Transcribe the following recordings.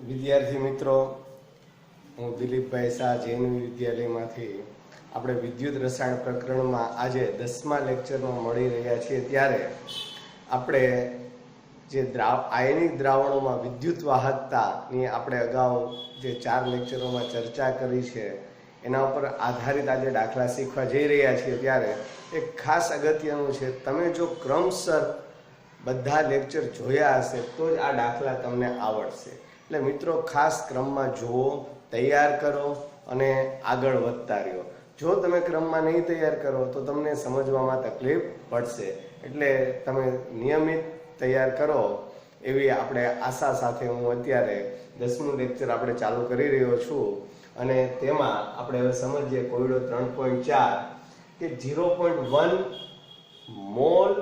વિદ્યાર્થી મિત્રો, હું દિલીપભાઈ શાહ જૈનવી વિદ્યાલયમાંથી આપણે વિદ્યુત રસાયણ પ્રકરણમાં આજે 10મા લેક્ચરમાં મળી રહ્યા છીએ. ત્યારે આપણે જે આયનિક દ્રાવણોમાં વિદ્યુત વાહકતાની આપણે અગાઉ જે 4 લેક્ચરોમાં ચર્ચા કરી છે એના ઉપર આધારિત આજે દાખલા શીખવા જઈ રહ્યા છીએ. ત્યારે એક ખાસ અગત્યનું છે, તમે જો ક્રમસર બધા લેક્ચર જોયા હશે તો જ આ દાખલા તમને આવડશે. એટલે મિત્રો ખાસ ક્રમમાં જુઓ, તૈયાર કરો અને આગળ વધતા રહ્યો. જો તમે ક્રમમાં નહીં તૈયાર કરો તો તમને સમજવામાં તકલીફ પડશે. એટલે તમે નિયમિત તૈયાર કરો એવી આપણે આશા સાથે હું અત્યારે 10મું લેક્ચર આપણે ચાલુ કરી રહ્યો છું. અને તેમાં આપણે હવે સમજીએ કોયડો 3.4 કે 0.1 મોલ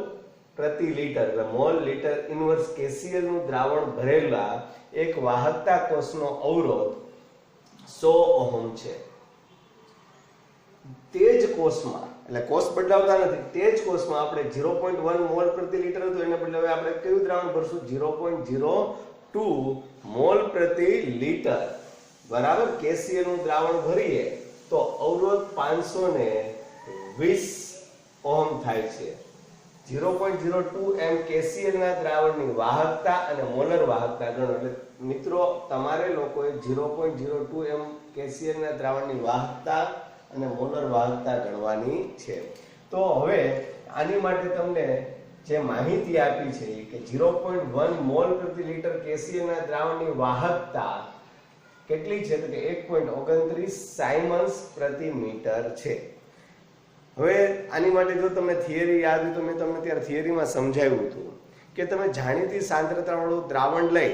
પ્રતિ લીટર એટલે મોલ લીટર ઇન્વર્સ KCl નું દ્રાવણ ભરેલા એક વાહકતા કોષનો અવરોધ 100 ઓહમ છે. તે જ કોષમાં, એટલે કોષ બદલાવતા નથી, તે જ કોષમાં આપણે 0.1 મોલ પ્રતિ લીટર હતું એને બદલે હવે આપણે કયું દ્રાવણ ભરશું? 0.02 મોલ પ્રતિ લીટર બરાબર KCl નું દ્રાવણ ભરીએ તો અવરોધ 520 ઓહમ થાય છે. 0.02 એમ KCl ના દ્રાવણની વાહકતા અને મોલર વાહકતા ગણો. એટલે મિત્રો તમારે લોકોએ 0.02 એમ KCl ના દ્રાવણની વાહકતા અને મોલર વાહકતા ગણવાની છે. તો હવે આની માટે તમને જે માહિતી આપી છે કે 0.1 મોલ પ્રતિ લીટર KCl ના દ્રાવણની વાહકતા કેટલી છે તો કે 1.29 સાયમન્સ પ્રતિ મીટર છે. હવે આની માટે જો તમને થિયરી યાદ હોય તો મેં તમને ત્યારે થિયરીમાં સમજાવ્યું હતું કે તમે જાણીતી સાંદ્રતાવાળું દ્રાવણ લઈ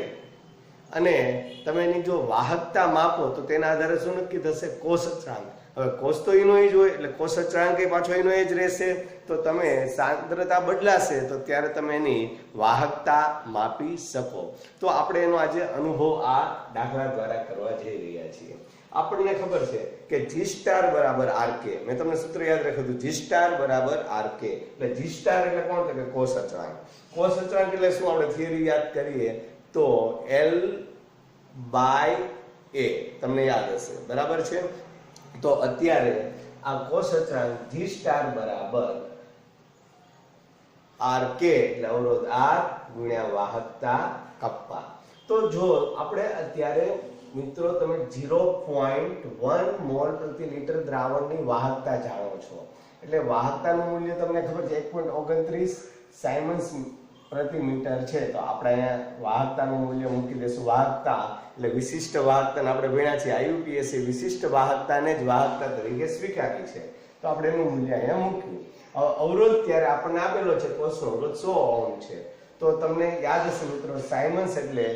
અને તમે એની જો વાહકતા માપો તો તેના આધારે શું નક્કી થશે? કોષ અચળાંક. હવે કોષ તો એનો જ હોય એટલે કોષ અચળાંક એ પાછો એનો જ રહેશે. તો તમે સાંદ્રતા બદલાશે તો ત્યારે તમે એની વાહકતા માપી શકો. તો આપણે એનો આજે અનુભવ આ દાખલા દ્વારા કરવા જઈ રહ્યા છીએ. આપણને ખબર છે કે G સ્ટાર બરાબર RK. મેં તમને સૂત્ર યાદ રાખ્યું હતું, G સ્ટાર બરાબર RK. એટલે G સ્ટાર એટલે કોણ? તો કે કોષ અચળાંક. કોષ અચળાંક એટલે શું? આપણે થિયરી યાદ કરીએ તો L/A તમને યાદ હશે, બરાબર છે? તો અત્યારે આ કોષ અચળાંક G સ્ટાર બરાબર RK એટલે અવરોધ R ગુણ્યા વાહકતા કપ્પા. તો જો આપણે અત્યારે મિત્રો તમે 0.1 મોલ પ્રતિ લીટર દ્રાવણની વાહકતા જાણો છો. એટલે વાહકતાનું મૂલ્ય તમને ખબર છે 1.29 સાયમન્સ પ્રતિ મીટર છે. તો આપણે અહીંયા વાહકતાનું મૂલ્ય મૂકી દેશું. વાહકતા એટલે વિશિષ્ટ વાહકતાને આપણે ભણ્યા છીએ IUPAC વિશિષ્ટ વાહકતાને જ વાહકતા તરીકે સ્વીકારી છે. તો આપણે એનું મૂલ્ય અહીંયા મૂક્યું. અવરોધ ત્યારે આપણને આપેલો છે કોષનો અવરોધ 100 ઓહમ છે. તો તમને યાદ હશે મિત્રો, સાયમન્સ એટલે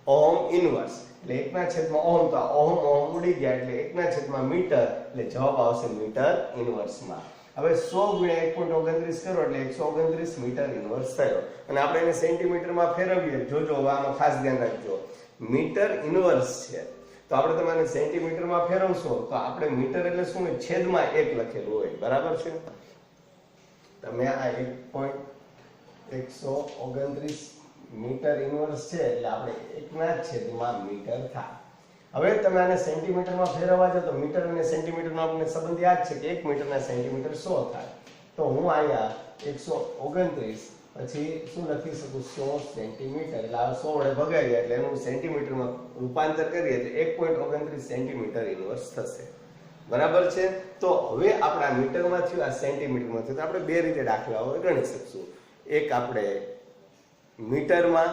ઓહમ ઇનવર્સ એટલે 1/, ઓહમ તો ઓહમ ઉડી ગયા એટલે 1/, મીટર એટલે જવાબ આવશે મીટર ઇનવર્સમાં. હવે 100 ગુણ્યા 1.29 કરો એટલે 129 મીટર ઇનવર્સ થયો. અને આપણે એને સેન્ટીમીટરમાં ફેરવીએ. જોજો આમાં ખાસ ધ્યાન રાખજો, મીટર ઇનવર્સ છે તો આપણે તમારે સેન્ટીમીટરમાં ફેરવશો તો આપણે મીટર એટલે શું હોય? છેદમાં 1 લખેલું હોય, બરાબર છે? તમે આ 1.129 મીટર ઇનવર્સ છે એટલે આપણે 1/, મીટર થાય. હવે તમે આને સેન્ટીમીટરમાં ફેરવવા જાવ તો મીટર અને સેન્ટીમીટરનો આપણને સંબંધ યાદ છે કે 1 મીટરના સેન્ટીમીટર 100 થાય. તો હું અહીંયા 129 પછી શું લખી શકું? 100 સેન્ટીમીટર. એટલે આ 100 વડે ભગાડીએ એટલે એનું સેન્ટીમીટરમાં રૂપાંતર કરીએ એટલે 1.29 સેન્ટીમીટર ઇનવર્સ થશે, બરાબર છે? તો હવે આપણા મીટરમાં થયું, આ સેન્ટીમીટરમાં થયું. તો આપણે બે રીતે દાખલાઓ ગણી શકશું. એક આપણે મીટરમાં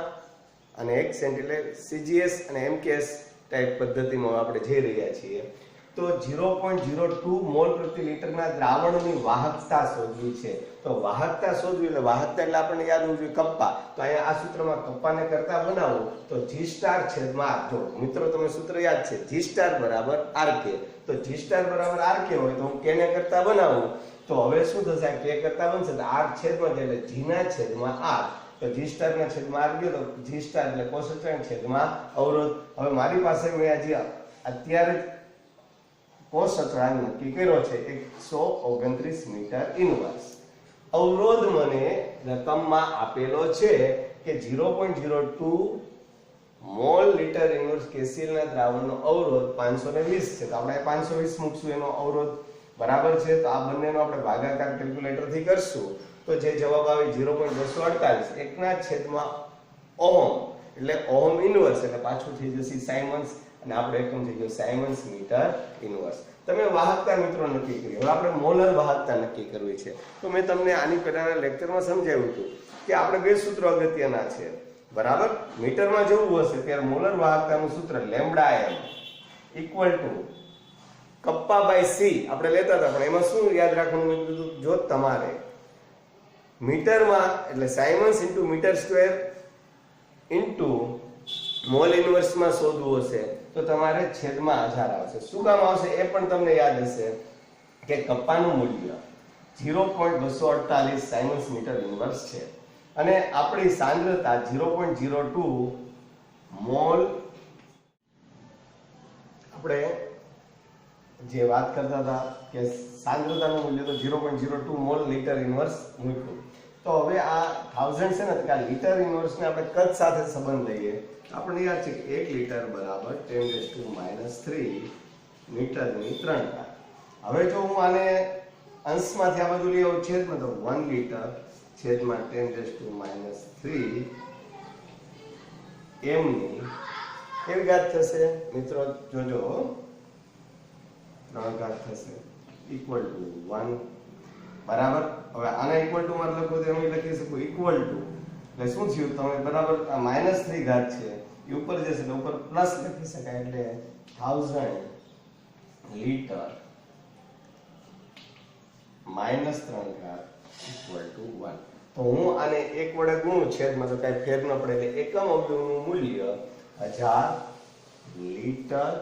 અને એક સેન્ટીમીટર. CGS અને MKS ટાઈપ પદ્ધતિમાં આપણે જઈ રહ્યા છીએ. તો 0.02 મોલ પ્રતિ લીટરના દ્રાવણની વાહકતા શોધવી છે. તો વાહકતા શોધવી એટલે વાહકતા એટલે આપણને યાદ હોવું જોઈએ કપ્પા. તો અહીંયા આ સૂત્રમાં કપ્પાને કરતા બનાવો તો G સ્ટાર છેદમાં R. જો મિત્રો તમને સૂત્ર યાદ છે, G સ્ટાર બરાબર RK. તો G સ્ટાર બરાબર RK હોય તો હું K ને કરતા બનાવું તો હવે શું થશે? K કરતા બનશે તો R છેદમાં એટલે G ના છેદમાં R. તો G સ્ટાર ના છેદમાં R ગયો તો G સ્ટાર એટલે કોષ અચળાંક છેદમાં અવરોધ. હવે મારી પાસે મેં હજી અત્યારે કોષ અચળાંક નક્કી કર્યો છે 129 મીટર ઇનવર્સ. અવરોધ મને રકમમાં આપેલો છે કે 0.02 મોલ લીટર ઇન્વર્સ KCl ના દ્રાવણનો અવરોધ 520 છે, તો આપણે 520 મૂકશું એનો અવરોધ, બરાબર છે. તો આ બંનેનો આપણે ભાગાકાર કેલ્ક્યુલેટર થી કરશું તો જે જવાબ આવે 0.248 એકના છેદમાં ઓહમ, એટલે ઓહમ ઇન્વર્સ એટલે પાછું થઈ જશે સાયમન્સ, અને આપણે એકમ થઈ ગયો સાયમન્સ મીટર ઇન્વર્સ. તમે વાહકતા મિત્રો નક્કી કરી. હવે આપણે મોલર વાહકતા નક્કી કરવી છે. તો મેં તમને આની પહેલાના લેક્ચરમાં સમજાવ્યું હતું કે આપણે બે સૂત્રો અગત્યના છે, બરાબર. મીટરમાં જેવું હશે ત્યારે મોલર વાહકતાનું સૂત્ર lambda m equal to kappa by C આપણે લેતા હતા, પણ એમાં શું યાદ રાખવાનું મેં કીધું, જો તમારે મીટરમાં એટલે siemens into metre square into mole ઇન્વર્સમાં શોધવું હશે તો તમારે છેદમાં 1000 આવશે. શું કામ આવશે એ પણ તમને યાદ હશે કે કપ્પાનું મૂલ્ય 0.248 સાયમન્સ મીટર ઇન્વર્સ છે અને આપણી સાંદ્રતા 0.02 મોલ. આપણે જે વાત કરતા હતા કે સાંદ્રતાનું મૂલ્ય તો 0.02 મોલ લીટર ઇન્વર્સ મૂક્યું. તો હવે આ 1000 છે ને, કે આ લીટર ઇન્વર્સ ને આપણે કદ સાથે સંબંધ લઈએ. આપણને યાદ છે કે 1 લીટર બરાબર 10⁻³ મીટરની 3 ઘાત. હવે જો હું આને અંશમાંથી આ બધું લઈ આવું છેદમાં, તો 1 લીટર છેદમાં 10⁻³ m ની કેવી ઘાત થશે મિત્રો, જોજો 3 ઘાત થશે ઇક્વલ ટુ 1, બરાબર. હવે આના ઇક્વલ ટુ માં લખો તો એમ લખી શકું ઇક્વલ ટુ, એટલે શું થયું, તમે બરાબર આ -3 ઘાત છે એ ઉપર જશે એટલે ઉપર પ્લસ લખી શકાય, એટલે 1000 લીટર -3 ઘાત ઇક્વલ ટુ 1. તો હું આને 1 વડે ગુણું છેદમાં તો કઈ ફેર ન પડે, એટલે એકમ અવયવનું મૂલ્ય 1000 લીટર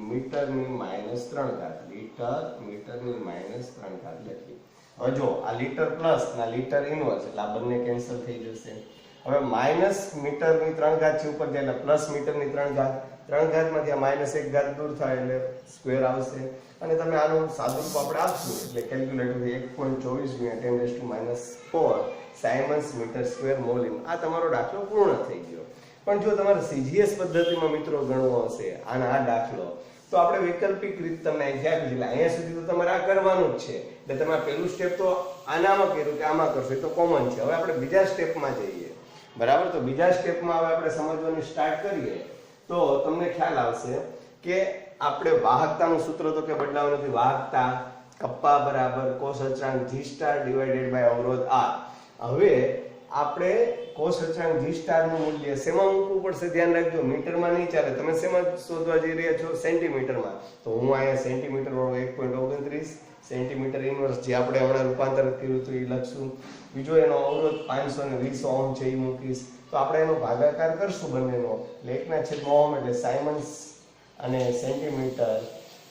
મીટરની -3 ઘાત, લીટર મીટરની -3 ઘાત લખી. હવે જો આ લીટર પ્લસ ના લીટર ઇન્વર્સ એટલે આ બંને કેન્સલ થઈ જશે. હવે માઈનસ મીટરની 3 ઘાત છે ઉપર જાય એટલે પ્લસ મીટરની 3 ઘાત, 3 ઘાતમાંથી આ -1 ઘાત દૂર થાય એટલે સ્ક્વેર આવશે. અને તમે આનું સાદુરૂપ આપણે આપશું એટલે કેલ્ક્યુલેટરથી 1.24 × 10⁻⁴ siemens metre square mole in. આ તમારો દાખલો પૂર્ણ થઈ ગયો. પણ જો તમારે CGS પદ્ધતિમાં મિત્રો ગણવો હશે આના આ દાખલો, તો આપણે વૈકલ્પિક રીત તમને અહીંથી આપી છે. એટલે અહીંયા સુધી તો તમારે આ કરવાનું જ છે. એટલે તમે પહેલું સ્ટેપ તો આનામાં કર્યું કે આમાં કરશો એ તો કોમન છે. હવે આપણે બીજા સ્ટેપમાં જઈએ, બરાબર. તો બીજા સ્ટેપમાં હવે આપણે સમજવાનું સ્ટાર્ટ કરીએ તો તમને ખ્યાલ આવશે કે આપણે વાહકતાનું સૂત્ર તો કે બદલાવું નથી. વાહકતા કપ્પા બરાબર કોસ અચળાંક G સ્ટાર ડિવાઇડેડ બાય અવરોધ R. હવે આપણે કોસ અચળાંક G સ્ટાર નું મૂલ્ય શેમાં મૂકવું પડશે, ધ્યાન રાખજો, મીટરમાં નહીં ચાલે. તમે શેમાં શોધવા જઈ રહ્યા છો, સેન્ટીમીટરમાં. તો હું અહીંયા સેન્ટીમીટર વાળો 1.29 સેન્ટીમીટર ઇન્વર્સ જે આપણે હમણાં રૂપાંતરિત કર્યું હતું એ લખશું. બીજો એનો અવરોધ 520 ઓહમ છે એ મૂકીશ. તો આપણે એનો ભાગાકાર કરશું બંનેનો, એટલે 1/ઓહમ એટલે સાયમન્સ અને સેન્ટીમીટર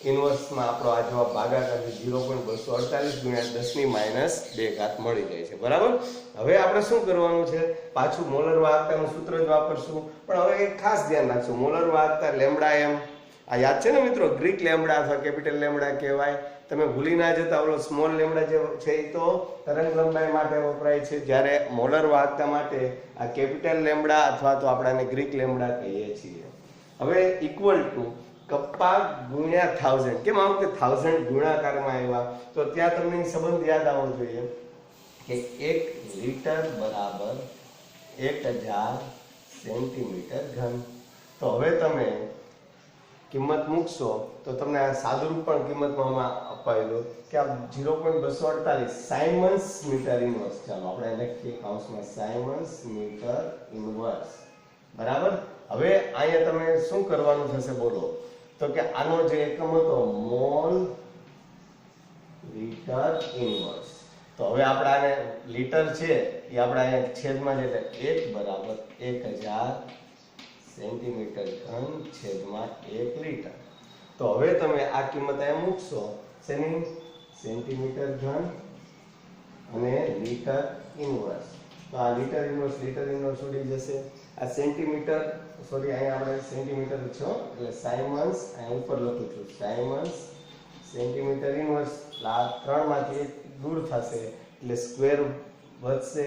ઇન્વર્સમાં આપણો આ જવાબ ભાગાકાર 0.248 × 10⁻² ઘાત મળી જાય છે, બરાબર. હવે આપણે શું કરવાનું છે, પાછું મોલર વાહકતાનું સૂત્ર જ વાપરશું. પણ હવે એક ખાસ ધ્યાન રાખશું, મોલર વાહકતા લેમ્બડા m, આ યાદ છે ને મિત્રો, ગ્રીક લેમ્બડા અથવા કેપિટલ લેમ્બડા કહેવાય. તમે ભૂલી ના જતા, ઓલો સ્મોલ લેમ્બડા જે છે એ તો તરંગ લંબાઈ માટે વપરાય છે, જ્યારે મોલર વાહકતા માટે આ કેપિટલ લેમ્બડા અથવા તો આપણે આને ગ્રીક લેમ્બડા કહીએ છીએ. હવે ઇક્વલ ટુ કપ્પા ગુણ્યા 1000. કેમ આવું કે 1000 ગુણાકારમાં આવ્યા, તો ત્યાં તમને સંબંધ યાદ આવવો જોઈએ કે 1 લીટર બરાબર 1000 સેન્ટીમીટર ઘન. તો હવે તમે કિંમત મૂકશો તો તમને આ સાદુરૂપ પણ કિંમતમાં અપાયેલું કે આ 0.248 સાયમન્સ મીટર ઇન્વર્સ. ચાલો આપણે લખીએ કૌંસમાં સાયમન્સ મીટર ઇન્વર્સ, બરાબર. હવે અહીંયા તમે શું કરવાનું થશે બોલો, તો કે આનો જે એકમ હતો મોલ લીટર ઇન્વર્સ. તો હવે આપણે આને લીટર છે એ આપણે અહીંયા છેદમાં છે એટલે 1 બરાબર 1000 સેન્ટીમીટર ઘન છેદમાં 1 લીટર. તો હવે તમે આ કિંમત અહીંયા મૂકશો, શેની, સેન્ટીમીટર ઘન અને લીટર ઇન્વર્સ. તો આ લીટર ઇન્વર્સ ઉડી જશે. આ સેન્ટીમીટર, સોરી અહીંયા આપણે સેન્ટીમીટર છો એટલે સાયમન્સ, અહીંયા ઉપર લખું છું સાયમન્સ સેન્ટીમીટર ઇન્વર્સ. આ 3 માંથી 1 દૂર થશે એટલે સ્ક્વેર વધશે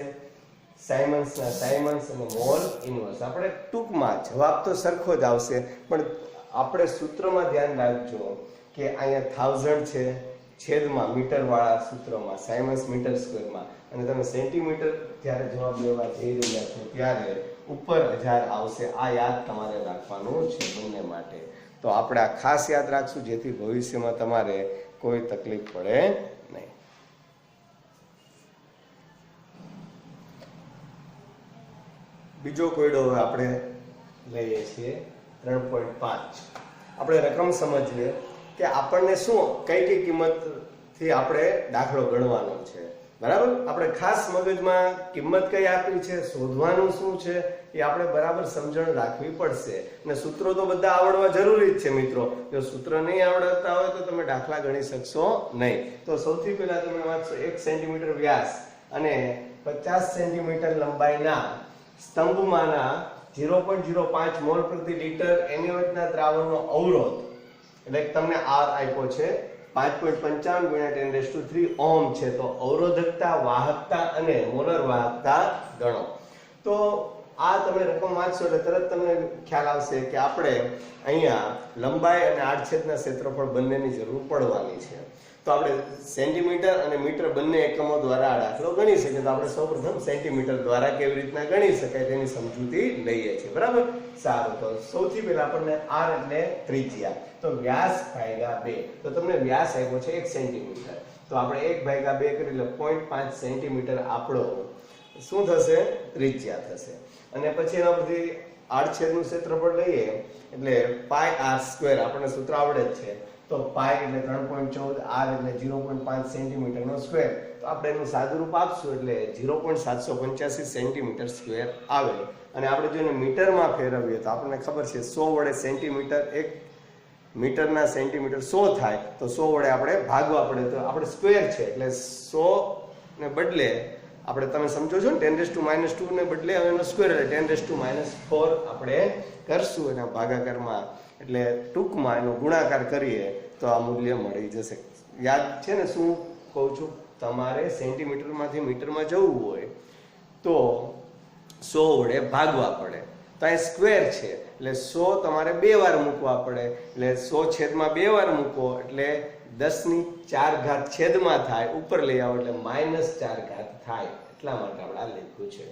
સાયમન્સના સાયમન્સ અને મોલ ઇનવર્સ. આપણે ટૂંકમાં જવાબ તો સરખો જ આવશે, પણ આપણે સૂત્રમાં ધ્યાન રાખજો કે અહીંયા 1000 છે છેદમાં મીટર વાળા સૂત્રમાં સાયમન્સ મીટર સ્ક્વેરમાં, અને તમે સેન્ટીમીટર જ્યારે જવાબ લેવા જઈ રહ્યા છો ત્યારે ઉપર 1000 આવશે. આ યાદ તમારે રાખવાનું છે બંને માટે. તો આપણે આ ખાસ યાદ રાખશું જેથી ભવિષ્યમાં તમારે કોઈ તકલીફ પડે નહીં. બીજો કોયડો હવે આપણે લઈએ છીએ 3.5. આપણે રકમ સમજીએ કે આપણને શું કઈ કિંમતથી આપણે દાખલો ગણવાનો છે. બરાબર, આપણે ખાસ મગજમાં કિંમત કઈ આપી છે, શોધવાનું શું છે એ આપણે બરાબર સમજણ રાખવી પડશે. અને સૂત્રો તો બધા આવડવા જરૂરી જ છે મિત્રો. જો સૂત્ર નહીં આવડતા હોય તો તમે દાખલા ગણી શકશો નહીં. તો સૌથી પહેલા તમે વાંચશો 1 સેન્ટીમીટર વ્યાસ અને 50 સેન્ટીમીટર લંબાઈના સ્તંભમાંના 0.05 મોલ પ્રતિ લિટર NaOH દ્રાવણનો અવરોધ, એટલે તમને R આપ્યો છે 5.55 × 10³ ઓહમ છે. તો અવરોધકતા, વાહકતા અને મોલર વાહકતા ગણો. તો આ તમે રકમ વાંચશો એટલે તરત તમને ખ્યાલ આવશે કે આપણે અહીંયા લંબાઈ અને આડછેદના ક્ષેત્રફળ બંનેની જરૂર પડવાની છે. તો આપણે સેન્ટીમીટર અને મીટર બંને એકમો દ્વારા આ દાખલો ગણી શકીએ. તો આપણે સૌપ્રથમ સેન્ટીમીટર દ્વારા કેવી રીતના ગણી શકાય તેની સમજૂતી લઈએ છીએ. બરાબર, સારું. તો સૌથી પહેલા આપણને r એટલે ત્રિજ્યા, તો વ્યાસ ભાગ્યા 2. તો તમને વ્યાસ આપ્યો છે 1 સેન્ટીમીટર, તો આપણે 1/2 કરી એટલે 0.5 સેન્ટીમીટર આપણો શું થશે, ત્રિજ્યા થશે. અને પછી એના પરથી આડછેદનું ક્ષેત્રફળ લઈએ એટલે πr², આપણને સૂત્ર આવડે જ છે. તો પાઈ એટલે 3.14, r એટલે 0.5 સેન્ટીમીટર નો સ્ક્વેર. તો આપણે એનું સાદુરૂપ આપશું એટલે 0.785 સેન્ટીમીટર સ્ક્વેર આવે. અને આપણે જો એને મીટરમાં ફેરવીએ તો આપણને ખબર છે 100 વડે સેન્ટીમીટર, 1 મીટરના સેન્ટીમીટર 100 થાય, તો 100 વડે આપણે ભાગવા પડે. તો આપણે સ્ક્વેર છે એટલે 100 ને બદલે આપણે, તમે સમજો છો ને, 10⁻² ને બદલે હવે એનો સ્ક્વેર એટલે 10⁻⁴ આપણે કરશું એના ભાગાકારમાં. એટલે ટૂંકમાં એનો ગુણાકાર કરીએ તો આ મૂલ્ય મળી જશે. યાદ છે ને શું કહું છું, તમારે સેન્ટીમીટરમાંથી મીટરમાં જવું હોય તો 100 વડે ભાગવા પડે. તો અહીં સ્ક્વેર છે એટલે 100 તમારે 2 વાર મૂકવા પડે. એટલે 100/2 વાર મૂકો એટલે 10⁴ છેદમાં થાય, ઉપર લઈ આવો એટલે -4 થાય. એટલા માટે આપણે આ લખ્યું છે.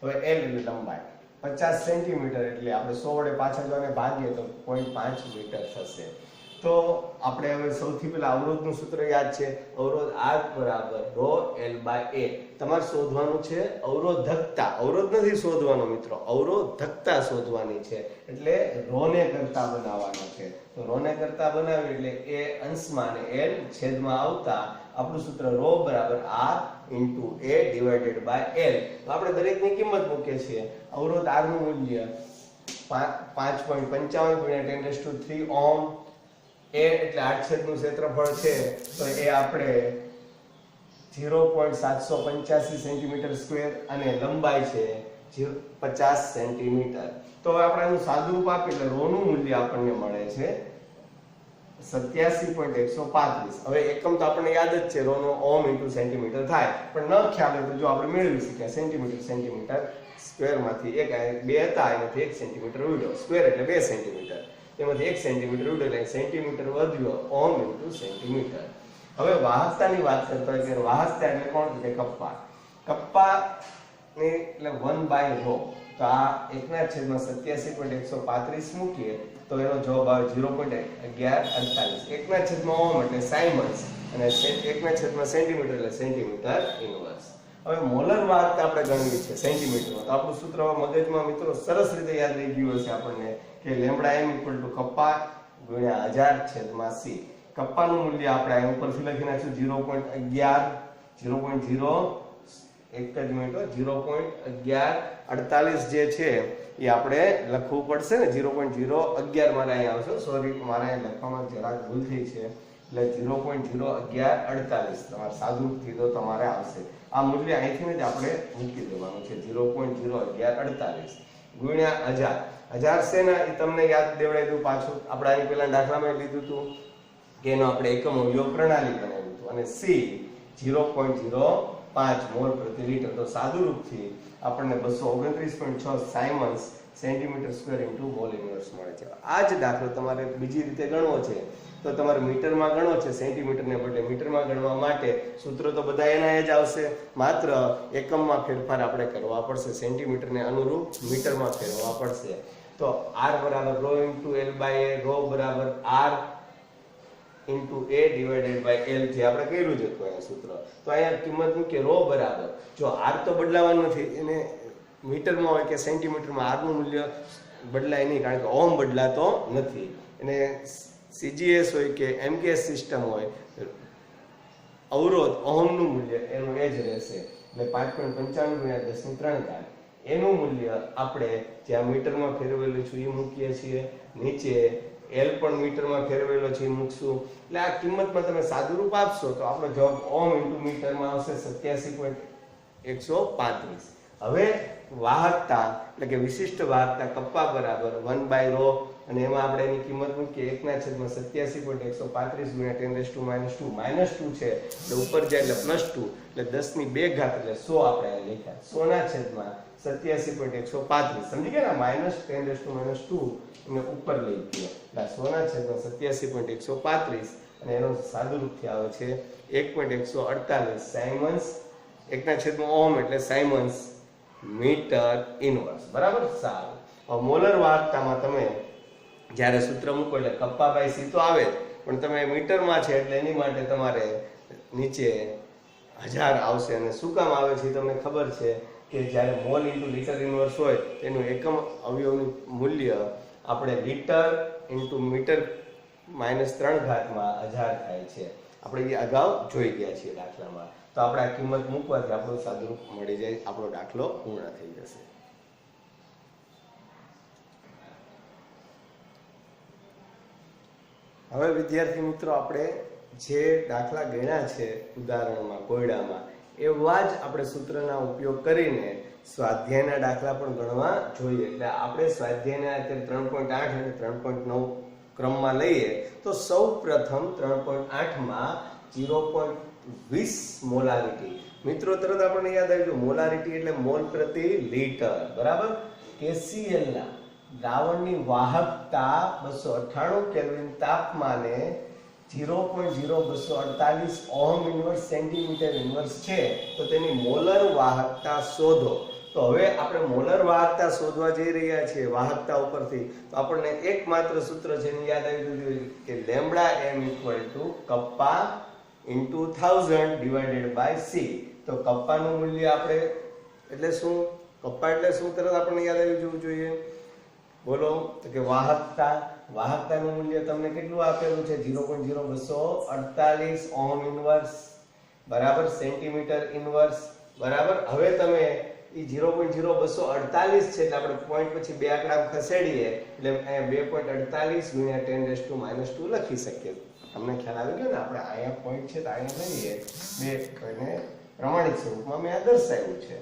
હવે L એટલે લંબાઈ 50 સેન્ટીમીટર એટલે આપણે 100 વડે પાછા જો આને ભાગીએ તો 0.5 મીટર થશે. તો આપણે હવે સૌથી પહેલા અવરોધનું સૂત્ર યાદ છે. અવરોધ R = ρL/A. તમારે શોધવાનું છે અવરોધકતા. અવરોધ નથી શોધવાનો મિત્રો, અવરોધકતા શોધવાની છે. એટલે ρ ને કરતા બનાવવાનો છે. તો ρ ને કરતા બનાવી એટલે A અંશમાં અને L છેદમાં આવતા આપણું સૂત્ર ρ = R × A / L. તો આપણે દરેકની કિંમત મૂકીએ છીએ. અવરોધ R નું મૂલ્ય 5.55 × 10³ ઓહમ. A એટલે આડછેદનું ક્ષેત્રફળ છે તો એ આપણે 0.785 સેન્ટીમીટર સ્ક્વેર અને લંબાઈ છે 50 સેન્ટીમીટર. તો હવે આપણે એનું સાદુરૂપ આપીએ એટલે ρ નું મૂલ્ય આપણને મળે છે 87.135. હવે એકમ તો આપણને યાદ જ છે, ρ નો ઓહમ × સેન્ટીમીટર થાય, પણ ન ખ્યાલ હોય તો જો આપણે મેળવી શકીએ સેન્ટીમીટર સ્ક્વેરમાંથી 2 હતા એમાંથી 1 સેન્ટીમીટર ઉડ્યો, સ્ક્વેર એટલે 2 સેન્ટીમીટર, તેમાંથી 1 સેન્ટીમીટર ઉડ્યો એટલે સેન્ટીમીટર વધ્યો, ઓહમ × સેન્ટીમીટર. હવે વાહકતાની વાત કરતા હોય કે વાહકતા એટલે કોણ, કે કપ્પા. કપ્પાની એટલે 1/ρ. તો આ 1/87.135 મૂકીએ તો એનો જવાબ આવે 0.1148. 1/ઓહમ એટલે સાયમન્સ અને 1/સેન્ટીમીટર એટલે સેન્ટીમીટર ઇનવર્સ. હવે મોલર વાહકતા આપણે ગણવી છે સેન્ટીમીટરમાં. તો આપણું સૂત્ર મગજમાં મિત્રો સરસ રીતે યાદ રહી ગયું હશે આપણને કે λm = કપ્પા × 1000/c. કપ્પાનું મૂલ્ય આપણે અહીં ઉપરથી લખી નાખીશું 0.11 એક જ મિનિટ, 0.1148 જે છે એ આપણે લખવું પડશે ને. 0.011 મારે અહીં આવશે, સોરી મારે અહીં લખવામાં જરાક ભૂલ થઈ છે, એટલે 0.01148 તમારે સાદુરૂપથી તો તમારે આવશે. આ મૂલ્ય અહીંથી જ આપણે મૂકી દેવાનું છે 0.01148 ગુણ્યા 1000. 1000 છે ને એ તમને યાદ દેવડાવી દઉં પાછું. આપણે આની પહેલા દાખલામાં લીધું હતું કે એનો આપણે એકમો યોગ પ્રણાલી બનાવ્યું હતું. અને C 0.0 5 મોલ પ્રતિ લીટર. તો સાદું રૂપથી આપણને 229.6 Symons centimetre square into mall inverse મળે છે. આ જ દાખલો તમારે બીજી રીતે ગણવો છે તો તમારે મીટરમાં ગણવો છે, સેન્ટીમીટરને બદલે મીટરમાં ગણવા માટે સૂત્ર તો બધા એના જ આવશે, માત્ર એકમમાં ફેરફાર આપણે કરવા પડશે, સેન્ટીમીટરને અનુરૂપ મીટરમાં ફેરવવા પડશે. તો r બરાબર ρ ઇન્ટુ l બાય a, ρ બરાબર r into a divided by l જે આપણે કર્યું છે તો અહીંયા સૂત્ર. તો અહીંયા કિંમત મૂકીએ ρ બરાબર, જો r તો બદલાવાનું નથી, એને મીટરમાં હોય કે સેન્ટીમીટરમાં r નું મૂલ્ય બદલાય નહીં, કારણ કે ઓહમ બદલાતો નથી. એને CGS હોય કે MKS સિસ્ટમ હોય, અવરોધ ઓહમનું મૂલ્ય એનું એ જ રહેશે. એટલે 5.95 × 10⁻³ એનું મૂલ્ય આપણે જ્યાં મીટરમાં ફેરવેલું છે એ મૂકીએ છીએ, નીચે L પણ મીટરમાં ફેરવેલો છે એ મૂકશું. એટલે આ કિંમતમાં તમે સાદુરૂપ આપશો તો આપણો જવાબ ઓહમ ઇન્ટુ મીટરમાં આવશે 87.135. હવે વાહકતા એટલે કે વિશિષ્ટ વાહકતા કપ્પા બરાબર 1/ρ, અને એમાં આપણે એની કિંમત મૂકીએ 1/87.135 × 10⁻², -2 છે એટલે ઉપર જાય એટલે +2, એટલે 10⁵ એટલે 100 આપણે અહીં લખ્યા. 100/87.135 સમજી ગયા ને, -10⁻² એને ઉપર લઈ ગયો એટલે 100/87.135, અને એનો સાદુરૂપથી આવે છે 1.148 સાયમન્સ 1/ઓહમ એટલે સાયમન્સ મીટર ઇનવર્સ. બરાબર. સારું. હવે મોલર વાહકતામાં તમે જ્યારે સૂત્ર મૂકો એટલે કપ્પા બાય સી તો આવે, પણ તમે મીટરમાં છે એટલે એની માટે તમારે નીચે 1000 આવશે. અને શું કામ આવે છે તમને ખબર છે કે જ્યારે મોલ ઇન્ટુ લીટર ઇનવર્સ હોય તેનું એકમ અવયવનું મૂલ્ય આપણે લીટર ઇન્ટુ મીટર -3 ઘાતમાં 1000 થાય છે. આપણે એ અગાઉ જોઈ ગયા છીએ દાખલામાં. તો આપણે આ કિંમત મૂકવાથી આપણું સાદુરૂપ મળી જાય, આપણો દાખલો પૂર્ણ થઈ જશે. હવે વિદ્યાર્થી મિત્રો, આપણે જે દાખલા ગણ્યા છે ઉદાહરણમાં કોયડામાં એવા જ આપણે સૂત્રના ઉપયોગ કરીને સ્વાધ્યાયના દાખલા પણ ગણવા જોઈએ. એટલે આપણે સ્વાધ્યાયના અત્યારે 3.8 અને 3.9 ક્રમમાં લઈએ તો સૌ પ્રથમ 3.8 માં 0.20 મોલારિટી. મિત્રો તરત આપણને યાદ આવી ગયું, મોલારિટી એટલે મોલ પ્રતિ લીટર. બરાબર. KCl ના દ્રાવણની વાહકતા 298 કેલ્વિન તાપમાને 0.0248 ઓહમ ઇન્વર્સ સેન્ટીમીટર ઇન્વર્સ છે, તો તેની મોલર વાહકતા શોધો. તો હવે આપણે મોલર વાહકતા શોધવા જઈ રહ્યા છીએ વાહકતા ઉપરથી, તો આપણને એકમાત્ર સૂત્ર છે એની યાદ આવી ગયું કે λm kappa into 1000 divided by c. તો કપ્પાનું મૂલ્ય આપણે એટલે શું, કપ્પા એટલે શું તરત આપણને યાદ આવી જવું જોઈએ. બોલો. તો કે વાહકતાનું મૂલ્ય તમને કેટલું આપેલું છે? 0.0248 ઓહમ ઇનવર્સ બરાબર સેન્ટીમીટર ઇનવર્સ. બરાબર. હવે તમે એ 0.0248 છે એટલે આપણે પોઈન્ટ પછી બે આંકડા ખસેડીએ એટલે 2.48 × 10⁻² લખી શકીએ. તમને ખ્યાલ આવી ગયો ને? આપણે અહીંયા પોઈન્ટ છે તો અહીંયા લઈએ 2 અને પ્રમાણિત સ્વરૂપમાં મેં આ દર્શાવ્યું છે.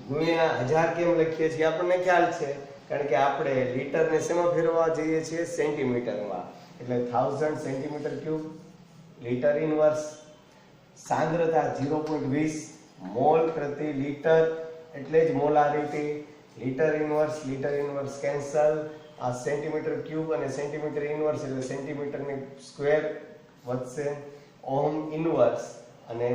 ગુણ્યા 1000 કેમ લખીએ છીએ આપણને ખ્યાલ છે, કારણ કે આપણે લીટરને શેમાં ફેરવવા જઈએ છીએ? સેન્ટીમીટરમાં. એટલે 1000 સેન્ટીમીટર ક્યુબ લીટર ઇનવર્સ. સાંદ્રતા 0.20 મોલ પ્રતિ લીટર એટલે જ મોલારિટી. Litre inverse cancel. આ સેન્ટીમીટર ક્યુબ અને સેન્ટીમીટર ઇનવર્સ એટલે સેન્ટીમીટરની સ્ક્વેર વધશે. ઓહમ ઇનવર્સ અને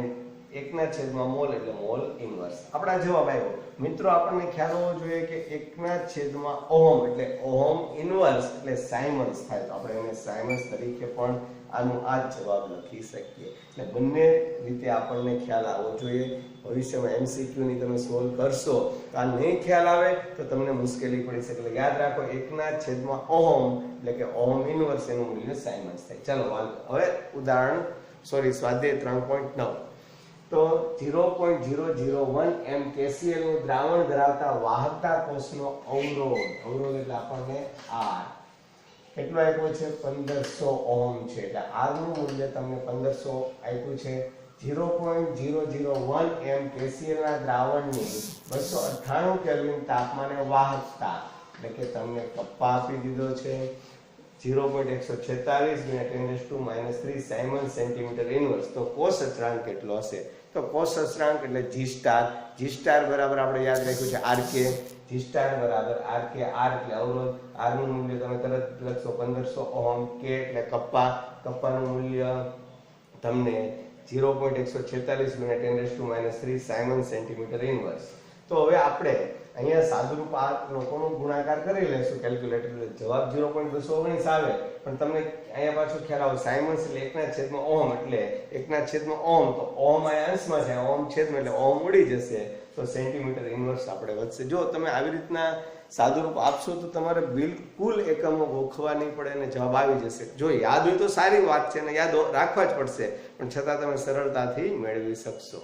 1/મોલ એટલે મોલ ઇનવર્સ. આપણા જવાબ આવ્યો. મિત્રો આપણને ખ્યાલ હોવો જોઈએ કે 1/ઓહમ એટલે ઓહમ ઇનવર્સ એટલે સાયમન્સ થાય, તો આપણે એને સાયમન્સ તરીકે પણ આનું આ જવાબ લખી શકીએ. એટલે બંને રીતે આપણને ખ્યાલ આવવો જોઈએ. ભવિષ્યમાં MCQ ની તમે સોલ્વ કરશો તો આ નહીં ખ્યાલ આવે તો તમને મુશ્કેલી પડી શકે. એટલે યાદ રાખો 1/ઓહમ એટલે કે ઓહમ ઇનવર્સ એનું મૂલ્ય સાયમન્સ થાય. ચાલો હવે સ્વાધ્યાય 3.9. તો 0.001 m KCl નું દ્રાવણ ધરાવતા વાહકતા કોષનો અવરોધ એટલે આપણને R કેટલો આપ્યો છે? 1500 ઓહમ છે. એટલે R નું મૂલ્ય તમને 1500 આપ્યું છે. 0.001 m KCl ના દ્રાવણની 298 કેલ્વિન તાપમાને વાહકતા એટલે કે તમને કપ્પા આપી દીધો છે. 0.146 ગુણ્યા 10⁻³ સાયમન સેન્ટીમીટર ઇન્વર્સ. તો કોસ અચળાંક કેટલો હશે? તો કોસ અચળાંક એટલે જી સ્ટાર બરાબર આપણે યાદ રાખ્યું છે આરકે. જી સ્ટાર બરાબર આરકે. આર એટલે અવરોધ, આર નું મૂલ્ય તમે તરત લખશો 1500 ઓહમ. કે એટલે કપ્પાનું મૂલ્ય તમને 0.146 ગુણ્યા 10⁻³ સાયમન સેન્ટીમીટર ઇન્વર્સ. તો હવે આપણે અહીંયા સાદુરૂપ આ લોકોનો ગુણાકાર કરી લેશું કેલ્ક્યુલેટર. જવાબ 0.219 આવે, પણ તમને અહીંયા પાછો ખ્યાલ આવે સાયમન્સ એટલે 1/, ઓહમ એટલે 1/, ઓહમ. તો ઓહમ અહીંયા અંશમાં છે, ઓહમ છેદમાં એટલે ઓહમ ઉડી જશે, તો સેન્ટીમીટર ઇન્વર્સ આપણે વધશે. જો તમે આવી રીતના સાદુરૂપ આપશો તો તમારે બિલકુલ એકમો ગોખવા નહીં પડે અને જવાબ આવી જશે. જો યાદ હોય તો સારી વાત છે અને યાદ રાખવા જ પડશે, પણ છતાં તમે સરળતાથી મેળવી શકશો.